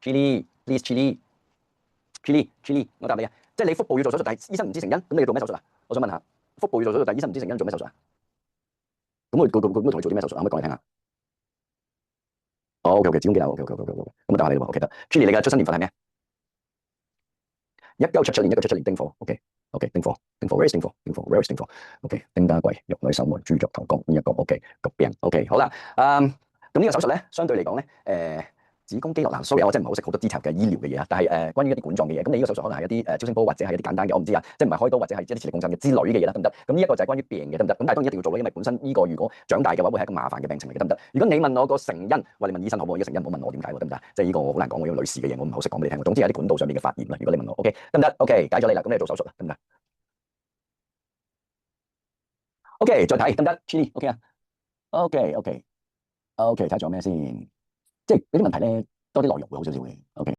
Chili，please chili，我答你啊，即係你腹部要做手術，但係醫生唔知成因，咁你要做咩手術啊？我想問下，腹部要做手術，但係醫生唔知成因，做咩手術啊？咁佢同你做啲咩手術啊？可唔可以講嚟聽下？哦，OK，子宮肌瘤，OK，咁我答下你咯，OK 得。Chili，你嘅出生年份係咩？1977年，丁火，OK，丁火，Where is 丁火，Where is 丁火？OK，丁家貴，玉女守門，豬腳頭角，邊一個？OK，個病，OK，好啦，咁呢個手術咧，相對嚟講咧，子宮肌瘤嗱，sorry，我真係唔係好識好多 detail 嘅醫療嘅嘢啊，但係關於一啲管狀嘅嘢，咁你呢個手術可能係一啲超聲波或者係一啲簡單嘅，我唔知啊，即係唔係開刀或者係一啲磁力共振嘅之類嘅嘢啦，得唔得？咁呢一個就係關於病嘅，得唔得？咁但係當然一定要做咯，因為本身呢個如果長大嘅話，會係一個麻煩嘅病程嚟嘅，得唔得？如果你問我個成因，或你問醫生好唔好？呢個成因唔好問我點解喎，得唔得？即係呢個我好難講，我要女士嘅嘢，我唔係好識講俾你聽。總之係啲管道上面嘅發炎啦。如果你問我，OK，得唔得？OK，解咗你啦，咁你做手術啦，得唔得？OK，再睇得唔得？Chili，OK 啊？OK，睇仲有咩先？即係嗰啲問題咧，多啲內容會好少少嘅。OK。